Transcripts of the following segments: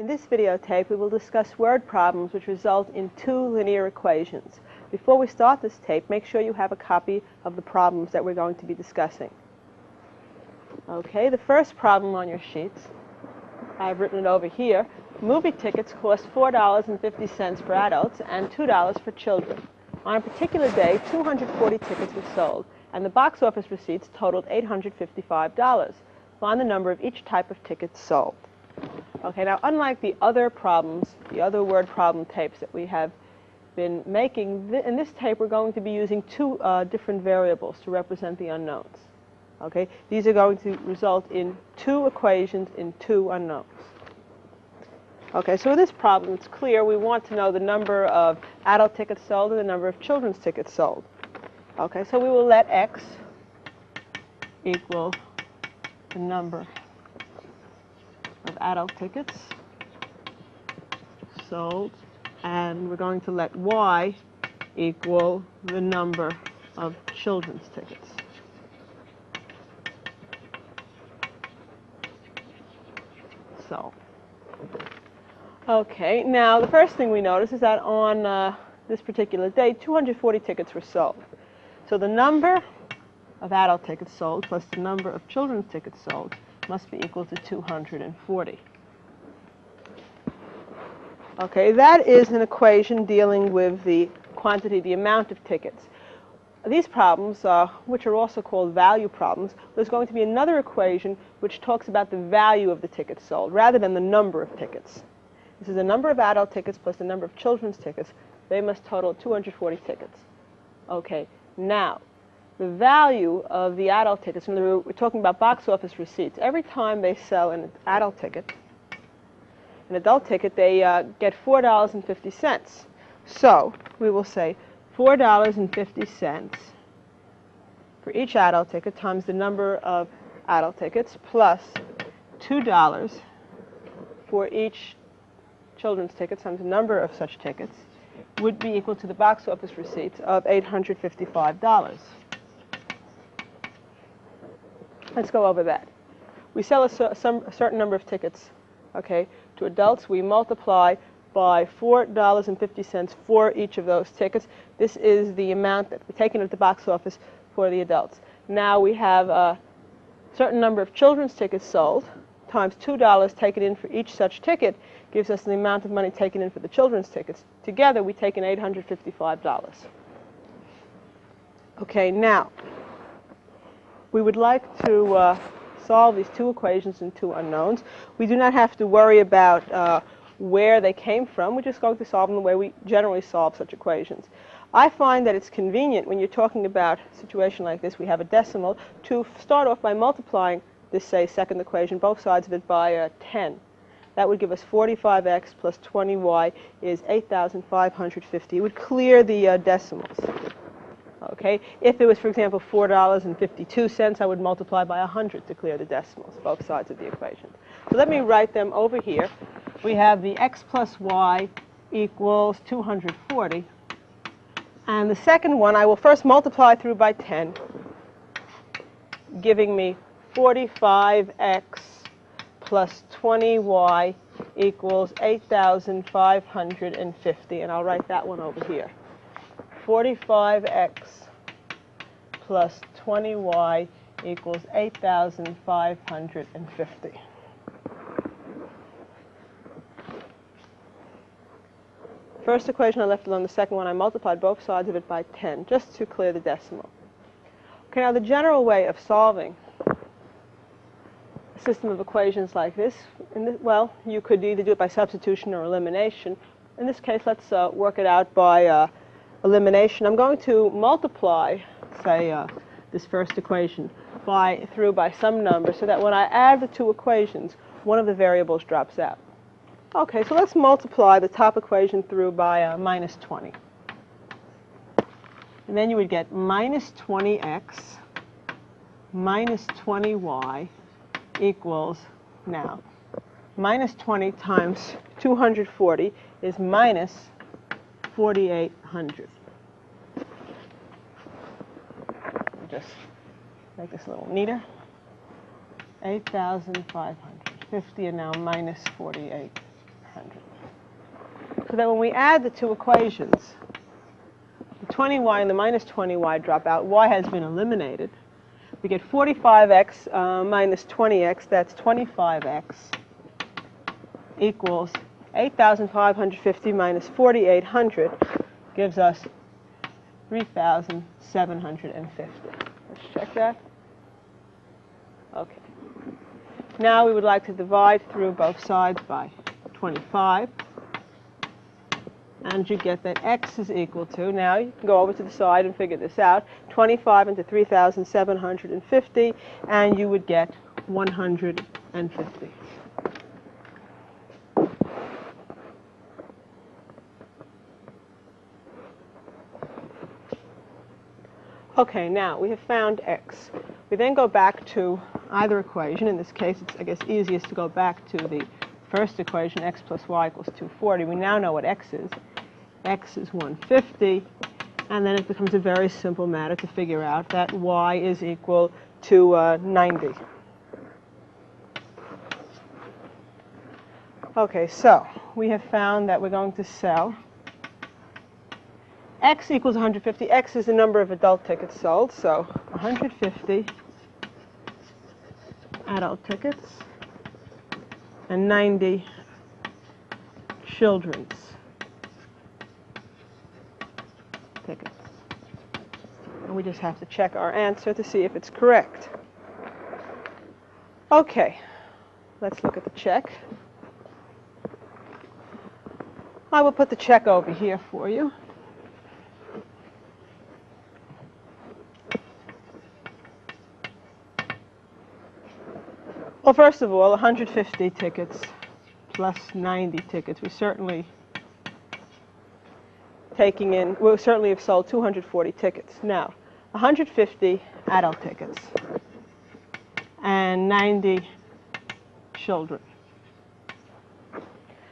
In this videotape, we will discuss word problems which result in two linear equations. Before we start this tape, make sure you have a copy of the problems that we're going to be discussing. Okay, the first problem on your sheets, I've written it over here. Movie tickets cost $4.50 for adults and $2 for children. On a particular day, 240 tickets were sold, and the box office receipts totaled $855. Find the number of each type of tickets sold. Okay, now unlike the other problems, the other word problem tapes that we have been making, in this tape we're going to be using two different variables to represent the unknowns. Okay, these are going to result in two equations in two unknowns. Okay, so with this problem, it's clear we want to know the number of adult tickets sold and the number of children's tickets sold. Okay, so we will let x equal the number of adult tickets sold, and we're going to let y equal the number of children's tickets. So, okay, now the first thing we notice is that on this particular day, 240 tickets were sold. So the number of adult tickets sold plus the number of children's tickets sold must be equal to 240. Okay, that is an equation dealing with the quantity, the amount of tickets. These problems, which are also called value problems, there's going to be another equation which talks about the value of the tickets sold rather than the number of tickets. This is the number of adult tickets plus the number of children's tickets. They must total 240 tickets. Okay, now, the value of the adult tickets, and we're talking about box office receipts. Every time they sell an adult ticket, they get $4.50. So we will say $4.50 for each adult ticket times the number of adult tickets plus $2 for each children's ticket times the number of such tickets would be equal to the box office receipts of $855. Let's go over that. We sell a certain number of tickets, okay, to adults. We multiply by $4.50 for each of those tickets. This is the amount that we're taking at the box office for the adults. Now we have a certain number of children's tickets sold times $2 taken in for each such ticket gives us the amount of money taken in for the children's tickets. Together we take in $855. Okay, now we would like to solve these two equations and two unknowns. We do not have to worry about where they came from. We're just going to solve them the way we generally solve such equations. I find that it's convenient when you're talking about a situation like this, we have a decimal, to start off by multiplying this, say, second equation, both sides of it by 10. That would give us 45x plus 20y is 8,550. It would clear the decimals. Okay, if it was, for example, $4.52, I would multiply by 100 to clear the decimals, both sides of the equation. So let me write them over here. We have the x plus y equals 240. And the second one, I will first multiply through by 10, giving me 45x plus 20y equals 8,550. And I'll write that one over here. 45x plus 20y equals 8,550. First equation I left alone, the second one I multiplied both sides of it by 10, just to clear the decimal. Okay, now the general way of solving a system of equations like this, well, you could either do it by substitution or elimination. In this case, let's work it out by elimination. I'm going to multiply, say, this first equation through by some number so that when I add the two equations, one of the variables drops out. Okay, so let's multiply the top equation through by minus 20. And then you would get minus 20x minus 20y equals, now, minus 20 times 240 is minus 4,800. Just make this a little neater. 8,550 and now minus 4,800. so that when we add the two equations, the 20y and the minus 20y drop out, y has been eliminated. We get 45x minus 20x, that's 25x, equals 8,550 minus 4,800 gives us 3,750. Let's check that. Okay. Now we would like to divide through both sides by 25. And you get that x is equal to, now you can go over to the side and figure this out, 25 into 3,750, and you would get 150. Okay, now we have found x. We then go back to either equation. In this case, it's, I guess, easiest to go back to the first equation, x plus y equals 240. We now know what x is. X is 150, and then it becomes a very simple matter to figure out that y is equal to 90. Okay, so we have found that we're going to sell x equals 150. X is the number of adult tickets sold, so 150 adult tickets and 90 children's tickets. And we just have to check our answer to see if it's correct. Okay, let's look at the check. I will put the check over here for you. Well, first of all, 150 tickets plus 90 tickets. We certainly we'll certainly have sold 240 tickets. Now, 150 adult tickets and 90 children.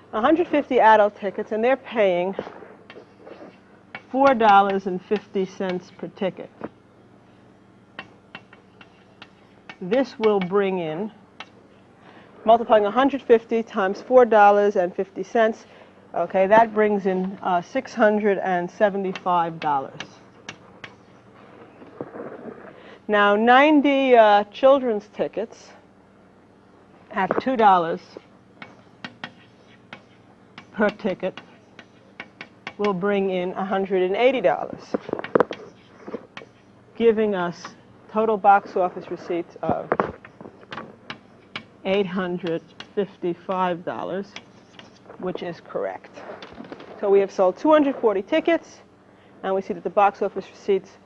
150 adult tickets, and they're paying $4.50 per ticket. This will bring in, multiplying 150 times $4.50, okay, that brings in $675. Now, 90 children's tickets at $2 per ticket will bring in $180, giving us total box office receipts of $855, which is correct. So we have sold 240 tickets, and we see that the box office receipts,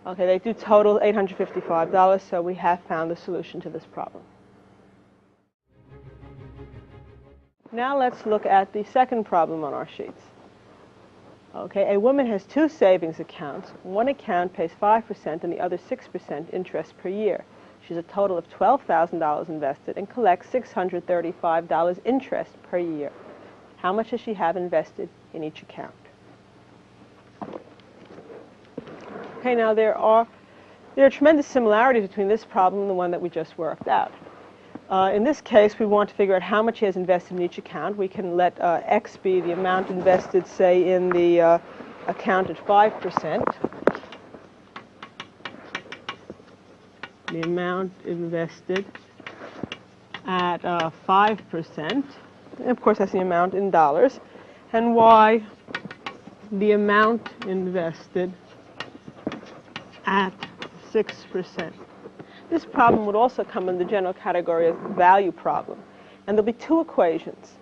okay, they do total $855, so we have found the solution to this problem. Now let's look at the second problem on our sheets. Okay, a woman has two savings accounts. One account pays 5% and the other 6% interest per year. She has a total of $12,000 invested and collects $635 interest per year. How much does she have invested in each account? Okay, now there are tremendous similarities between this problem and the one that we just worked out. In this case, we want to figure out how much she has invested in each account. We can let X be the amount invested, say, in the account at 5%. The amount invested at 5%. And of course, that's the amount in dollars. And Y, the amount invested at 6%. This problem would also come in the general category of value problem. And there'll be two equations.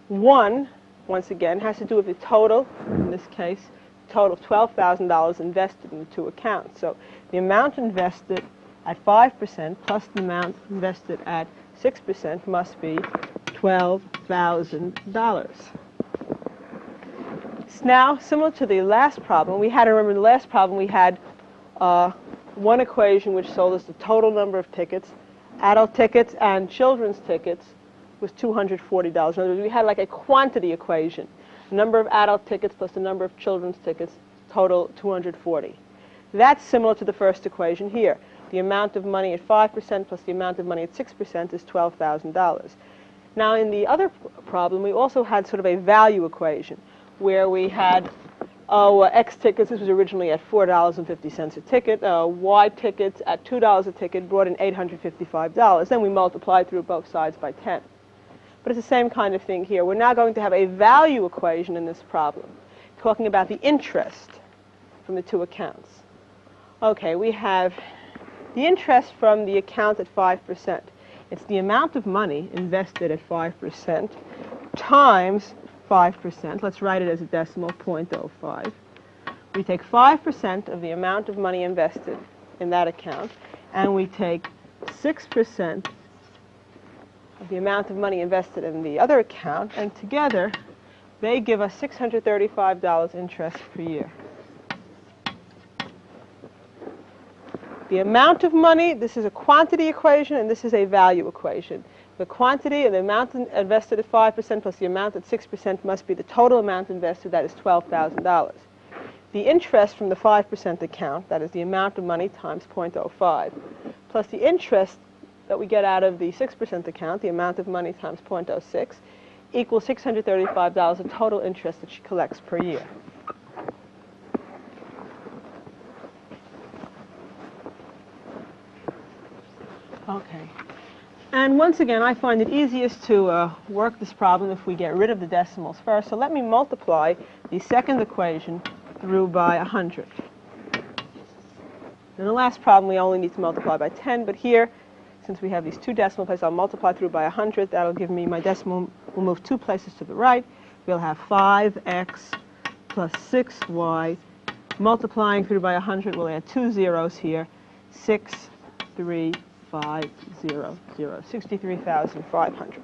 One, once again, has to do with the total, in this case, total of $12,000 invested in the two accounts. So the amount invested at 5% plus the amount invested at 6% must be $12,000. Now, similar to the last problem, we had to remember the last problem we had one equation which told us the total number of tickets, adult tickets and children's tickets, was $240. In other words, we had like a quantity equation. The number of adult tickets plus the number of children's tickets, total 240. That's similar to the first equation here. The amount of money at 5% plus the amount of money at 6% is $12,000. Now, in the other problem, we also had sort of a value equation. where we had X tickets. This was originally at $4.50 a ticket. Y tickets at $2 a ticket brought in $855. Then we multiplied through both sides by 10. But it's the same kind of thing here. We're now going to have a value equation in this problem, talking about the interest from the two accounts. Okay, we have the interest from the account at 5%. It's the amount of money invested at 5% times 5%. Let's write it as a decimal, 0.05. We take 5% of the amount of money invested in that account, and we take 6% of the amount of money invested in the other account, and together they give us $635 interest per year. The amount of money, this is a quantity equation, and this is a value equation. The quantity and the amount invested at 5% plus the amount at 6% must be the total amount invested, that is $12,000. The interest from the 5% account, that is the amount of money times 0.05, plus the interest that we get out of the 6% account, the amount of money times 0.06, equals $635 of total interest that she collects per year. Okay. And once again, I find it easiest to work this problem if we get rid of the decimals first. So let me multiply the second equation through by 100. In the last problem, we only need to multiply by 10, but here, since we have these two decimal places, I'll multiply through by 100. That'll give me my decimal will move 2 places to the right. We'll have 5x plus 6y. Multiplying through by 100, we'll add 2 zeros here. 63500, 63,500.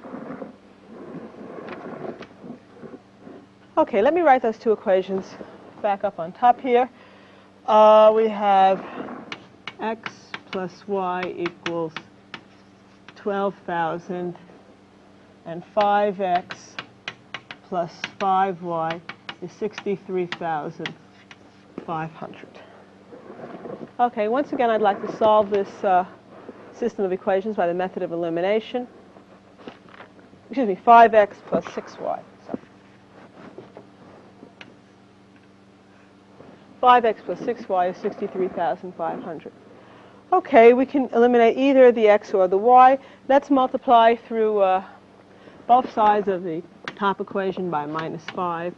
Okay, let me write those two equations back up on top here. We have x plus y equals 12,000, and 5x plus 5y is 63,500. Okay, once again, I'd like to solve this system of equations by the method of elimination. Excuse me, 5x plus 6y. Sorry. 5x plus 6y is 63,500. Okay, we can eliminate either the x or the y. Let's multiply through both sides of the top equation by minus 5,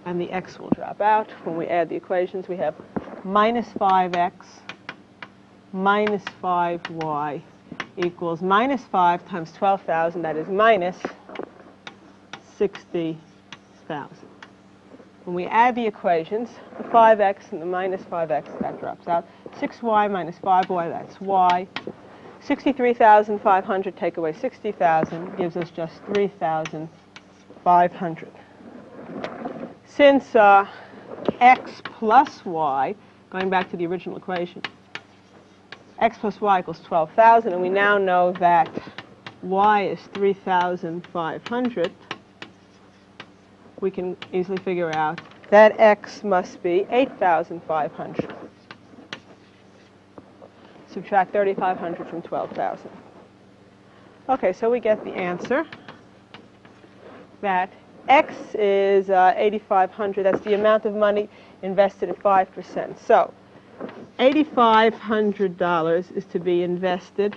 and the x will drop out. When we add the equations, we have minus 5x minus 5y equals minus 5 times 12,000, that is minus 60,000. When we add the equations, the 5x and the minus 5x, that drops out. 6y minus 5y, that's y. 63,500 take away 60,000 gives us just 3,500. Since x plus y, going back to the original equation, x plus y equals 12,000, and we now know that y is 3,500, we can easily figure out that x must be 8,500. Subtract 3,500 from 12,000. Okay, so we get the answer that x is 8,500. That's the amount of money invested at 5%. So $8,500 is to be invested,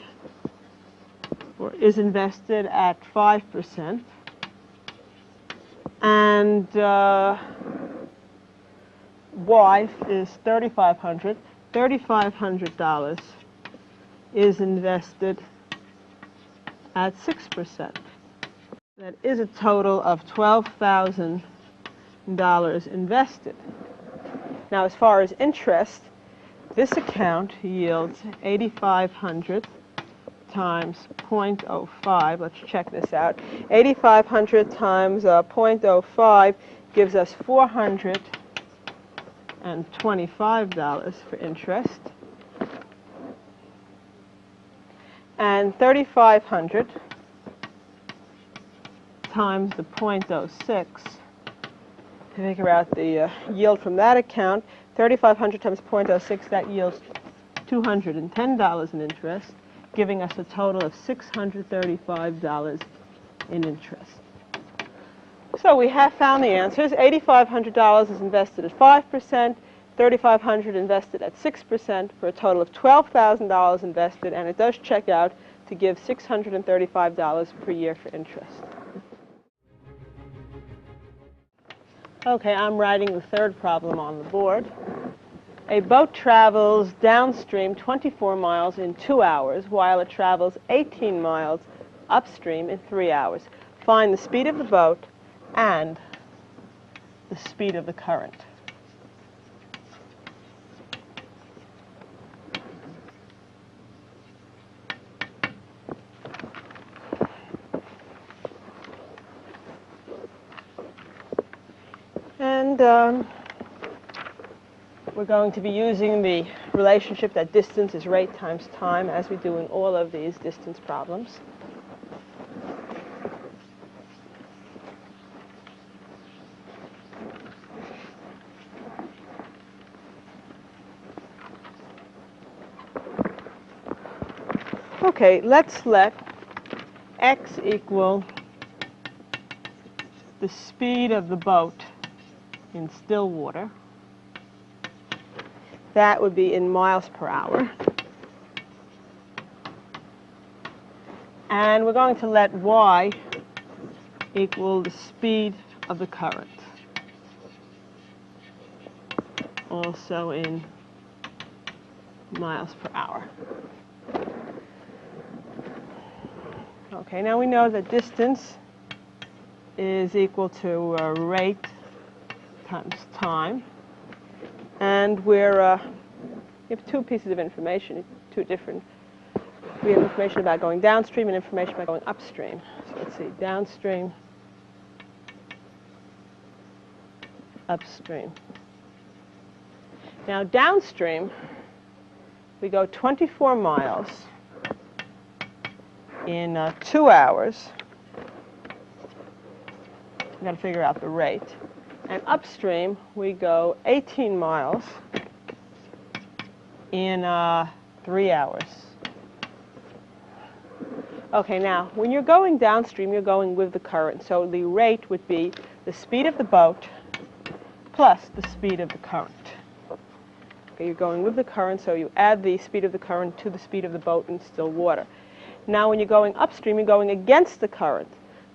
or is invested at 5%. And y is 3,500. $3,500 is invested at 6%. That is a total of $12,000 invested. Now, as far as interest, this account yields 8,500 times 0.05. Let's check this out. 8,500 times 0.05 gives us $425 for interest. And 3,500 times the 0.06, to figure out the yield from that account, 3,500 times 0.06, that yields $210 in interest, giving us a total of $635 in interest. So we have found the answers. $8,500 is invested at 5%, $3,500 invested at 6%, for a total of $12,000 invested, and it does check out to give $635 per year for interest. Okay, I'm writing the third problem on the board. A boat travels downstream 24 miles in 2 hours, while it travels 18 miles upstream in 3 hours. Find the speed of the boat and the speed of the current. And we're going to be using the relationship that distance is rate times time, as we do in all of these distance problems. Okay, let's let x equal the speed of the boat in still water. That would be in miles per hour. And we're going to let y equal the speed of the current, also in miles per hour. Okay, now we know that distance is equal to rate times time. And we have two pieces of information, we have information about going downstream and information about going upstream. So let's see, downstream, upstream. Now downstream, we go 24 miles in 2 hours. We've got to figure out the rate. And upstream, we go 18 miles in 3 hours. Okay, now, when you're going downstream, you're going with the current. So the rate would be the speed of the boat plus the speed of the current. Okay, you're going with the current, so you add the speed of the current to the speed of the boat in still water. Now, when you're going upstream, you're going against the current.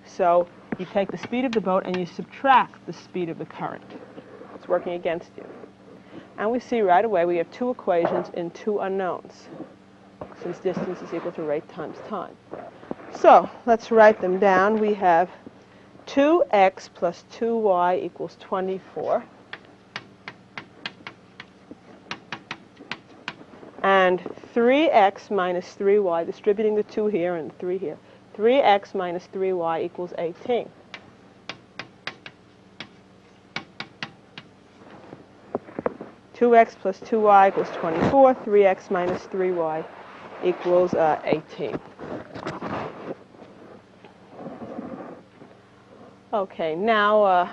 So you take the speed of the boat and you subtract the speed of the current. It's working against you. And we see right away we have two equations in two unknowns, since distance is equal to rate times time. So let's write them down. We have 2x plus 2y equals 24. And 3x minus 3y, distributing the 2 here and the 3 here. 3x minus 3y equals 18. (2x plus 2y equals 24. 3x minus 3y equals 18. Okay, now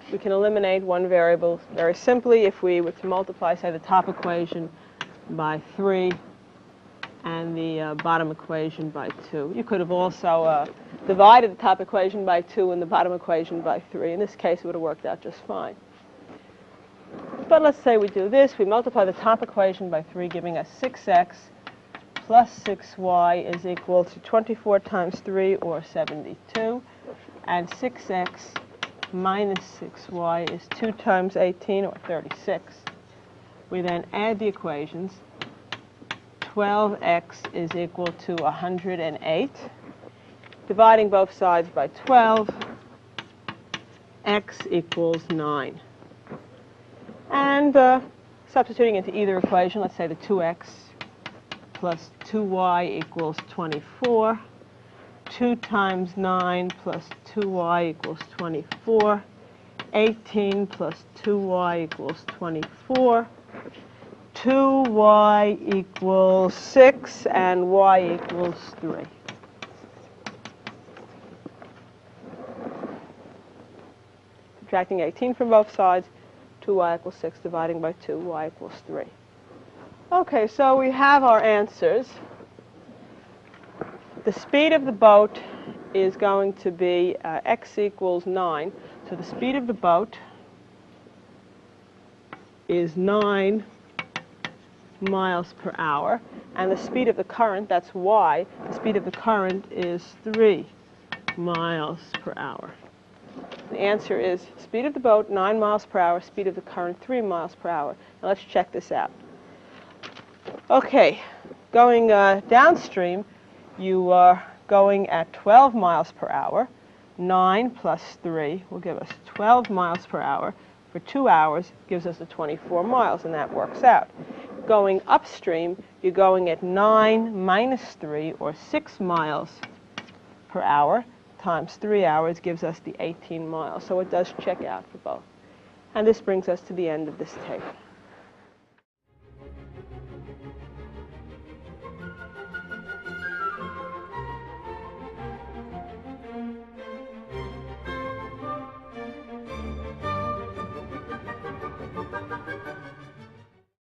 we can eliminate one variable very simply if we were to multiply, say, the top equation by 3 and the bottom equation by 2. You could have also divided the top equation by 2 and the bottom equation by 3. In this case, it would have worked out just fine. But let's say we do this. We multiply the top equation by 3, giving us 6x plus 6y is equal to 24 times 3, or 72. And 6x minus 6y is 2 times 18, or 36. We then add the equations. 12x is equal to 108. Dividing both sides by 12, x equals 9. And substituting into either equation, let's say the 2x plus 2y equals 24. 2 times 9 plus 2y equals 24. 18 plus 2y equals 24. 2y equals 6, and y equals 3. Subtracting 18 from both sides, 2y equals 6, dividing by 2, y equals 3. Okay, so we have our answers. The speed of the boat is going to be x equals 9. So the speed of the boat is 9 miles per hour. And the speed of the current, that's y, the speed of the current is 3 miles per hour. The answer is speed of the boat, 9 miles per hour, speed of the current, 3 miles per hour. Now let's check this out. Okay, going downstream, you are going at 12 miles per hour. 9 plus 3 will give us 12 miles per hour. For 2 hours gives us the 24 miles, and that works out. Going upstream, you're going at 9 minus 3, or 6 miles per hour, times 3 hours gives us the 18 miles. So it does check out for both. And this brings us to the end of this tape.